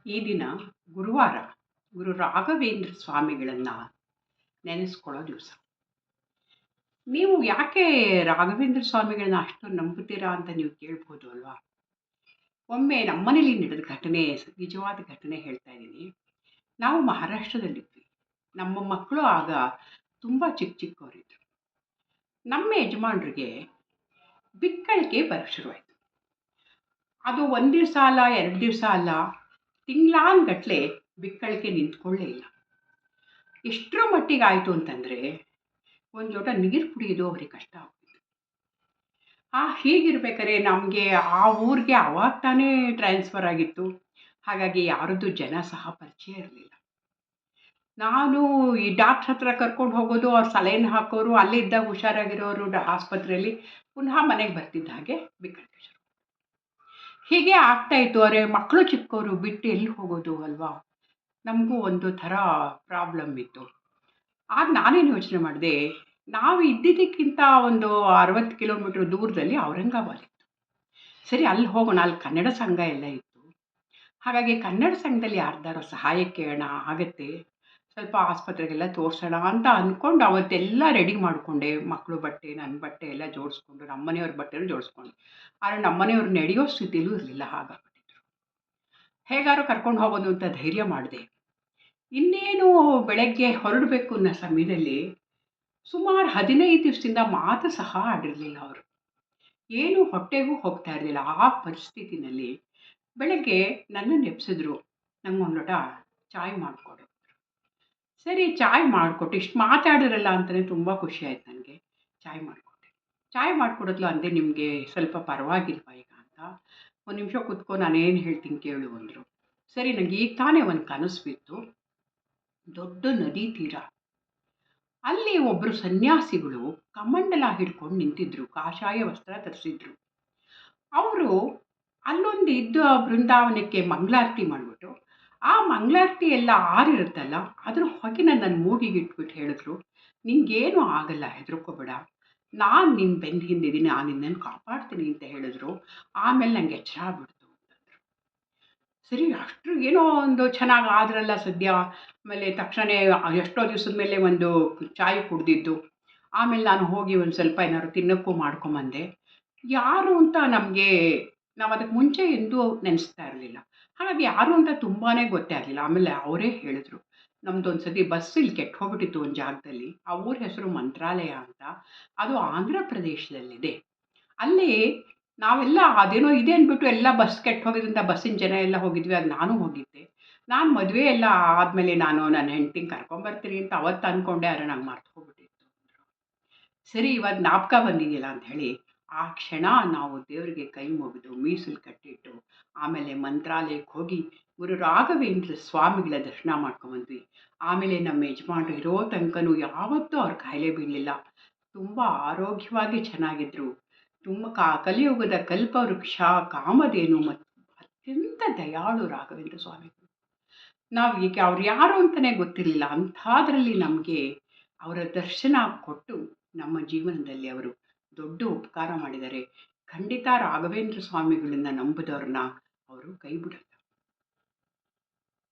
ಈ ದಿನ ಗುರುವಾರ. ಗುರು ರಾಘವೇಂದ್ರ ಸ್ವಾಮಿಗಳನ್ನು ನೆನೆಸ್ಕೊಳ್ಳೋ ದಿವಸ. ನೀವು ಯಾಕೆ ರಾಘವೇಂದ್ರ ಸ್ವಾಮಿಗಳನ್ನ ಅಷ್ಟು ನಂಬುತ್ತೀರಾ ಅಂತ ನೀವು ಕೇಳ್ಬೋದು ಅಲ್ವಾ? ಒಮ್ಮೆ ನಮ್ಮನೇಲಿ ನಡೆದ ಘಟನೆ, ನಿಜವಾದ ಘಟನೆ ಹೇಳ್ತಾ ಇದ್ದೀನಿ. ನಾವು ಮಹಾರಾಷ್ಟ್ರದಲ್ಲಿದ್ವಿ. ನಮ್ಮ ಮಕ್ಕಳು ಆಗ ತುಂಬ ಚಿಕ್ಕ ಚಿಕ್ಕವರಿದ್ರು. ನಮ್ಮ ಯಜಮಾನ್ರಿಗೆ ಬಿಕ್ಕಳಿಕೆ ಬರೋಕ್ಕೆ ಶುರುವಾಯಿತು. ಅದು ಒಂದು ದಿವಸ ಅಲ್ಲ, 2 ದಿವಸ ಅಲ್ಲ, ತಿಂಗಳಾನ್ಗಟ್ಲೆ ಬಿಕ್ಕಳಿಕೆ ನಿಂತ್ಕೊಳ್ಳೇ ಇಲ್ಲ. ಎಷ್ಟರ ಮಟ್ಟಿಗೆ ಆಯಿತು ಅಂತಂದರೆ, ಒಂದು ಲೋಟ ನೀರು ಕುಡಿಯೋದು ಅವ್ರಿಗೆ ಕಷ್ಟ ಆಗ್ತಿತ್ತು. ಹೀಗಿರ್ಬೇಕಾದ್ರೆ ನಮಗೆ ಆ ಊರಿಗೆ ಆವಾಗ ತಾನೇ ಟ್ರಾನ್ಸ್ಫರ್ ಆಗಿತ್ತು. ಹಾಗಾಗಿ ಯಾರದ್ದು ಜನ ಸಹ ಪರಿಚಯ ಇರಲಿಲ್ಲ. ನಾನು ಈ ಡಾಕ್ಟ್ರ್ ಹತ್ರ ಕರ್ಕೊಂಡು ಹೋಗೋದು, ಅವ್ರು ಸಲೈನ್ ಹಾಕೋರು, ಅಲ್ಲೇ ಇದ್ದಾಗ ಹುಷಾರಾಗಿರೋರು ಆಸ್ಪತ್ರೆಯಲ್ಲಿ, ಪುನಃ ಮನೆಗೆ ಬರ್ತಿದ್ದ ಹಾಗೆ ಬಿಕ್ಕಳಿಕೆ ಶುರು. ಹೀಗೆ ಆಗ್ತಾಯಿತ್ತು. ಅವರೇ ಮಕ್ಕಳು ಚಿಕ್ಕವರು, ಬಿಟ್ಟು ಎಲ್ಲಿ ಹೋಗೋದು ಅಲ್ವಾ? ನಮಗೂ ಒಂದು ಥರ ಪ್ರಾಬ್ಲಮ್ ಇತ್ತು. ಆಗ ನಾನೇನು ಯೋಚನೆ ಮಾಡಿದೆ, ನಾವು ಇದ್ದಿದ್ದಕ್ಕಿಂತ ಒಂದು 60 ಕಿಲೋಮೀಟ್ರ್ ದೂರದಲ್ಲಿ ಔರಂಗಾಬಾದ್ ಇತ್ತು. ಸರಿ, ಅಲ್ಲಿ ಹೋಗೋಣ. ಅಲ್ಲಿ ಕನ್ನಡ ಸಂಘ ಎಲ್ಲ ಇತ್ತು. ಹಾಗಾಗಿ ಕನ್ನಡ ಸಂಘದಲ್ಲಿ ಯಾರ್ದಾರೋ ಸಹಾಯ ಕೇಳೋಣ, ಆಗತ್ತೆ, ಸ್ವಲ್ಪ ಆಸ್ಪತ್ರೆಗೆಲ್ಲ ತೋರಿಸೋಣ ಅಂತ ಅಂದ್ಕೊಂಡು ಅವತ್ತೆಲ್ಲ ರೆಡಿ ಮಾಡಿಕೊಂಡೆ. ಮಕ್ಕಳು ಬಟ್ಟೆ, ನನ್ನ ಬಟ್ಟೆ ಎಲ್ಲ ಜೋಡಿಸ್ಕೊಂಡು, ನಮ್ಮ ಮನೆಯವ್ರ ಬಟ್ಟೆನೂ ಜೋಡಿಸ್ಕೊಂಡೆ. ಆದರೆ ನಮ್ಮ ಮನೆಯವ್ರು ನಡೆಯೋ ಸ್ಥಿತಿಲೂ ಇರಲಿಲ್ಲ, ಹಾಗಾಗ್ಬಿಟ್ಟಿದ್ರು. ಹೇಗಾರು ಕರ್ಕೊಂಡು ಹೋಗೋದು ಅಂತ ಧೈರ್ಯ ಮಾಡಿದೆ. ಇನ್ನೇನು ಬೆಳಗ್ಗೆ ಹೊರಡಬೇಕು ಅನ್ನೋ ಸಮಯದಲ್ಲಿ ಸುಮಾರು 15 ದಿವಸದಿಂದ ಮಾತು ಸಹ ಆಡಿರಲಿಲ್ಲ ಅವರು. ಏನು ಹೊಟ್ಟೆಗೂ ಹೋಗ್ತಾ ಇರಲಿಲ್ಲ. ಆ ಪರಿಸ್ಥಿತಿನಲ್ಲಿ ಬೆಳಗ್ಗೆ ನನ್ನನ್ನು ಎಬ್ಸಿದ್ರು. ನಂಗೊಂದು ಲೋಟ ಚಾಯ್ ಮಾಡಿಕೊಡು. ಸರಿ, ಚಾಯ್ ಮಾಡಿಕೊಟ್ಟು, ಇಷ್ಟು ಮಾತಾಡಿದ್ರಲ್ಲ ಅಂತಲೇ ತುಂಬ ಖುಷಿ ಆಯ್ತು ನನಗೆ. ಚಾಯ್ ಮಾಡಿಕೊಟ್ಟೆ. ಚಾಯ್ ಮಾಡಿಕೊಡೋದ್ಲು ಅಂದೆ, ನಿಮಗೆ ಸ್ವಲ್ಪ ಪರವಾಗಿಲ್ವಾ ಈಗ ಅಂತ. ಒಂದು ನಿಮಿಷ ಕೂತ್ಕೊ, ನಾನೇನು ಹೇಳ್ತೀನಿ ಕೇಳು ಅಂದರು. ಸರಿ, ನನಗೆ ಈಗ ತಾನೇ ಒಂದು ಕನಸು ಬಿತ್ತು. ದೊಡ್ಡ ನದಿ ತೀರ, ಅಲ್ಲಿ ಒಬ್ಬರು ಸನ್ಯಾಸಿಗಳು ಕಮಂಡಲ ಹಿಡ್ಕೊಂಡು ನಿಂತಿದ್ರು, ಕಾಷಾಯ ವಸ್ತ್ರ ಧರಿಸಿದ್ರು. ಅವರು ಅಲ್ಲೊಂದು ಇದ್ದ ಬೃಂದಾವನಕ್ಕೆ ಮಂಗಳಾರತಿ ಮಾಡಿಬಿಟ್ಟು, ಆ ಮಂಗಳಾರತಿ ಎಲ್ಲ ಆರಿರುತ್ತಲ್ಲ, ಅದ್ರ ಹೊಗೆ ನನ್ನ ಮೂಗಿಗೆ ಇಟ್ಬಿಟ್ಟು ಹೇಳಿದ್ರು, ನಿಂಗೇನು ಆಗಲ್ಲ, ಹೆದರ್ಕೋಬೇಡ, ನಾನು ನಿನ್ನ ಬೆನ್ನ ಹಿಂದಿದ್ದೀನಿ, ನಾನು ನಿನ್ನನ್ನು ಕಾಪಾಡ್ತೀನಿ ಅಂತ ಹೇಳಿದ್ರು. ಆಮೇಲೆ ನನಗೆ ಎಚ್ಚರ ಆಗ್ಬಿಡ್ತು. ಸರಿ, ಅಷ್ಟು ಏನೋ ಒಂದು ಚೆನ್ನಾಗಿ ಆದ್ರಲ್ಲ ಸದ್ಯ. ಆಮೇಲೆ ತಕ್ಷಣ ಎಷ್ಟೋ ದಿವಸದ ಮೇಲೆ ಒಂದು ಚಾಯ್ ಕುಡಿದಿದ್ದು. ಆಮೇಲೆ ನಾನು ಹೋಗಿ ಒಂದು ಸ್ವಲ್ಪ ಏನಾದ್ರು ತಿನ್ನೋಕ್ಕೂ ಮಾಡ್ಕೊಂಬಂದೆ. ಯಾರು ಅಂತ ನಾವು ಅದಕ್ಕೆ ಮುಂಚೆ ಎಂದೂ ನೆನೆಸ್ತಾ ಇರಲಿಲ್ಲ. ಹಾಗಾಗಿ ಯಾರು ಅಂತ ತುಂಬಾ ಗೊತ್ತೇ ಆಗಲಿಲ್ಲ. ಆಮೇಲೆ ಅವರೇ ಹೇಳಿದ್ರು, ನಮ್ಮದೊಂದು ಸತಿ ಬಸ್ ಇಲ್ಲಿ ಕೆಟ್ಟು ಹೋಗ್ಬಿಟ್ಟಿತ್ತು ಒಂದು ಜಾಗದಲ್ಲಿ. ಆ ಊರ ಹೆಸರು ಮಂತ್ರಾಲಯ ಅಂತ. ಅದು ಆಂಧ್ರ ಪ್ರದೇಶದಲ್ಲಿದೆ. ಅಲ್ಲಿ ನಾವೆಲ್ಲ ಅದೇನೋ ಇದೆ ಅಂದ್ಬಿಟ್ಟು ಎಲ್ಲ ಬಸ್ ಕೆಟ್ಟು ಹೋಗಿದ್ರಿಂದ ಬಸ್ಸಿನ ಜನ ಎಲ್ಲ ಹೋಗಿದ್ವಿ. ಅದು ನಾನು ಹೋಗಿದ್ದೆ. ನಾನು ಮದುವೆ ಎಲ್ಲ ಆದಮೇಲೆ ನಾನು ನನ್ನ ಹೆಂಡ್ತಿನ ಕರ್ಕೊಂಬರ್ತೀನಿ ಅಂತ ಅವತ್ತು ಅಂದ್ಕೊಂಡೆ, ಆದರೆ ನಂಗೆ ಮರ್ತು ಹೋಗ್ಬಿಟ್ಟಿತ್ತು. ಸರಿ, ಇವತ್ತು ಜ್ಞಾಪಕ ಬಂದಿದೆಯಲ್ಲ ಅಂತ ಹೇಳಿ ಆ ಕ್ಷಣ ನಾವು ದೇವರಿಗೆ ಕೈ ಮುಗಿದು ಮೀಸಲು ಕಟ್ಟಿಟ್ಟು ಆಮೇಲೆ ಮಂತ್ರಾಲಯಕ್ಕೆ ಹೋಗಿ ಗುರು ರಾಘವೇಂದ್ರ ಸ್ವಾಮಿಗಳ ದರ್ಶನ ಮಾಡ್ಕೊಂಬಂದ್ವಿ. ಆಮೇಲೆ ನಮ್ಮ ಯಜಮಾನ್ರು ಇರೋ ತನಕನೂ ಯಾವತ್ತೂ ಅವ್ರ ಕಾಯಿಲೆ ಬೀಳಲಿಲ್ಲ. ತುಂಬ ಆರೋಗ್ಯವಾಗಿ ಚೆನ್ನಾಗಿದ್ದರು. ತುಂಬ ಕಲಿಯುಗದ ಕಲ್ಪವೃಕ್ಷ, ಕಾಮಧೇನು ಮತ್ತು ಅತ್ಯಂತ ದಯಾಳು ರಾಘವೇಂದ್ರ ಸ್ವಾಮಿಗಳು. ನಾವು ಈಗ ಅವ್ರು ಯಾರು ಅಂತಲೇ ಗೊತ್ತಿರಲಿಲ್ಲ. ಅಂಥದ್ರಲ್ಲಿ ನಮಗೆ ಅವರ ದರ್ಶನ ಕೊಟ್ಟು ನಮ್ಮ ಜೀವನದಲ್ಲಿ ಅವರು ದೊಡ್ಡ ಉಪಕಾರ ಮಾಡಿದ್ದಾರೆ. ಖಂಡಿತ ರಾಘವೇಂದ್ರ ಸ್ವಾಮಿಗಳನ್ನ ನಂಬಿದವ್ರನ್ನ ಅವರು ಕೈ ಬಿಡೋಲ್ಲ.